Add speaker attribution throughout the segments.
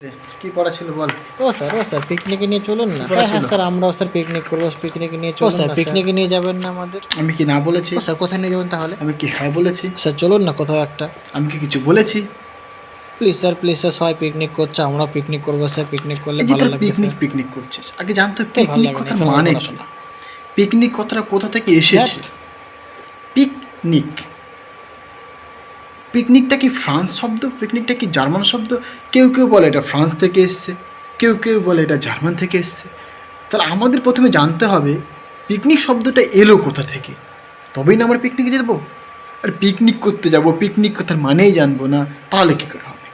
Speaker 1: কি পড়া ছিল বল।
Speaker 2: স্যার পিকনিকে নিয়ে চলুন না।
Speaker 1: পড়া
Speaker 2: হ্যাঁ
Speaker 1: ছিল?
Speaker 2: স্যার, আমরাও স্যার পিকনিক করবো, পিকনিকে নিয়ে চলুন
Speaker 1: স্যার,
Speaker 2: না পিকনিকে নিয়ে যাবেন না আমাদের?
Speaker 1: আমি কি না বলেছি?
Speaker 2: স্যার কোথায় নিয়ে যাবেন তাহলে?
Speaker 1: আমি কি হ্যাঁ বলেছি?
Speaker 2: স্যার চলুন না কোথাও একটা।
Speaker 1: আমি কি কিছু বলেছি?
Speaker 2: প্লিজ স্যার সবাই পিকনিক করছে, আমরাও পিকনিক করবো স্যার, পিকনিক করলে
Speaker 1: এই যে
Speaker 2: ভালো
Speaker 1: তোর
Speaker 2: লাগবে
Speaker 1: পিকনিক
Speaker 2: স্যার।
Speaker 1: পিকনিক করছিস, আগে জানতো
Speaker 2: তাই ভালো
Speaker 1: পিকনিক
Speaker 2: লাগে না,
Speaker 1: কথার
Speaker 2: এখানে
Speaker 1: মানে কি?
Speaker 2: পড়াশোনা।
Speaker 1: পিকনিক কথাটা কোথা থেকে এসেছে?
Speaker 2: ধ্যাৎ।
Speaker 1: পিকনিক, পিকনিকটা কি ফ্রান্স শব্দ? পিকনিকটা কি জার্মান শব্দ? কেউ কেউ বলে এটা ফ্রান্স থেকে এসছে, কেউ কেউ বলে এটা জার্মান থেকে এসছে। তাহলে আমাদের প্রথমে জানতে হবে পিকনিক শব্দটা এলো কোথা থেকে, তবেই না আমরা পিকনিকে যেতে। আর পিকনিক করতে যাব, পিকনিক কথার মানেই জানবো না, তাহলে কী করে হবে?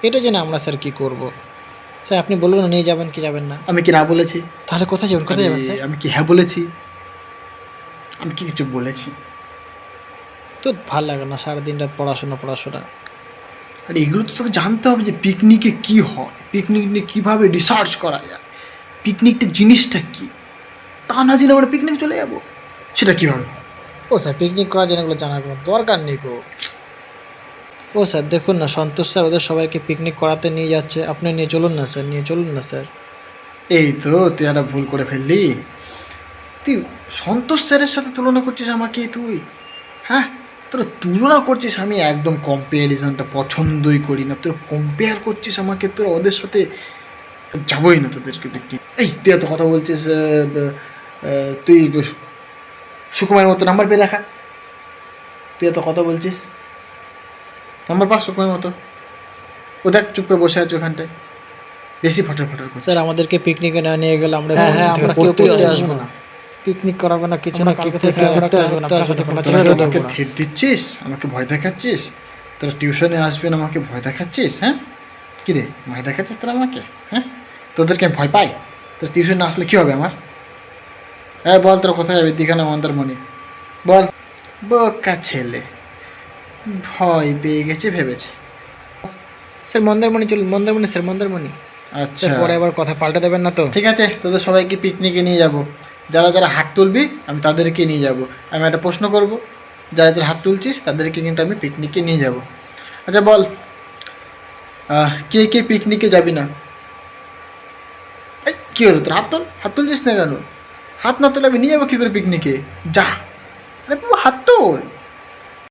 Speaker 2: এটা জেনে আমরা স্যার কি করব? স্যার আপনি বলুন না, নিয়ে যাবেন কি যাবেন না?
Speaker 1: আমি কি না বলেছি?
Speaker 2: তাহলে কোথায় যাবেন, কোথায় যাবেন
Speaker 1: আরে,
Speaker 2: স্যার?
Speaker 1: আমি কি হ্যাঁ বলেছি? আমি কি কিছু বলেছি?
Speaker 2: তো ভাল লাগে না, সারাদিন রাত পড়াশোনা।
Speaker 1: আর এগুলো তো তোকে জানতে হবে যে পিকনিকে কী হয়, পিকনিক নিয়ে কীভাবে রিসার্চ করা যায়, পিকনিকটা জিনিসটা কী। তা না জেনে আমরা পিকনিক চলে যাব, সেটা কীভাবে হয়?
Speaker 2: স্যার পিকনিক করার জন্য এগুলো জানার কোনো দরকার নেই গো। স্যার দেখুন না, সন্তোষ স্যার ওদের সবাইকে পিকনিক করাতে নিয়ে যাচ্ছে, আপনি নিয়ে চলুন না স্যার, নিয়ে চলুন না স্যার।
Speaker 1: এই তো তুই একটা ভুল করে ফেললি। তুই সন্তোষ স্যারের সাথে তুলনা করছিস আমাকে, তুই হ্যাঁ তোরা তুলনা করছিস। আমি একদম কম্পেয়ারিজনটা পছন্দই করি না। তোরা কম্পেয়ার করছিস আমাকে, তোরা ওদের সাথে যাবোই না তোদেরকে পিকনিক। এই তুই এত কথা বলছিস, তুই সুকুমারের মতো নাম্বার পেয়ে দেখা। তুই এত কথা বলছিস, নাম্বার পাস সুকুমারের মতো। ও দেখ চুপ করে বসে আছে ওখানটায়, বেশি ফটার করছে।
Speaker 2: স্যার আমাদেরকে পিকনিকে না নিয়ে গেলে আমরা
Speaker 1: আমরা
Speaker 2: কেউ
Speaker 1: পড়তেই
Speaker 2: পড়তে
Speaker 1: আসবো
Speaker 2: আসবো
Speaker 1: না।
Speaker 2: না। পিকনিক করাবে না কিছু না, কালকে থেকে
Speaker 1: তোরা
Speaker 2: ছেড়ে
Speaker 1: আমাকে
Speaker 2: দেবো না।
Speaker 1: থ্রেট দিচ্ছিস, আমাকে ভয় দেখাচ্ছিস। তোরা টিউশনে আসবেন, আমাকে ভয় দেখাচ্ছিস। হ্যাঁ কী রে, ভয় দেখাচ্ছিস তোরা আমাকে? হ্যাঁ তোদেরকে আমি ভয় পাই? তোর টিউশনে আসলে কী হবে আমার? হ্যাঁ বল, তোরা কোথায় যাবি? দীঘা না মন্দারমণি? বল। বোকা ছেলে, ভয় পেয়ে গেছে ভেবেছে।
Speaker 2: স্যার মন্দারমণি চলুন, মন্দারমণি স্যার, মন্দারমণি।
Speaker 1: আচ্ছা
Speaker 2: স্যার পরে আবার কথা পাল্টে দেবেন না তো?
Speaker 1: ঠিক আছে, তোদের সবাইকে পিকনিকে নিয়ে যাব। যারা যারা হাত তুলবি আমি তাদেরকে নিয়ে যাব। আমি একটা প্রশ্ন করব, যারা যারা হাত তুলছিস তাদেরকে কিন্তু আমি পিকনিকে নিয়ে যাব। আচ্ছা বল, কে কে পিকনিকে যাবি না? এই কী হলো তোর? হাত তোল, হাত তুলছিস না কেন? হাত না তুলে আমি নিয়ে যাবো কী করে পিকনিকে? যা, আরে বাবা হাত তোল।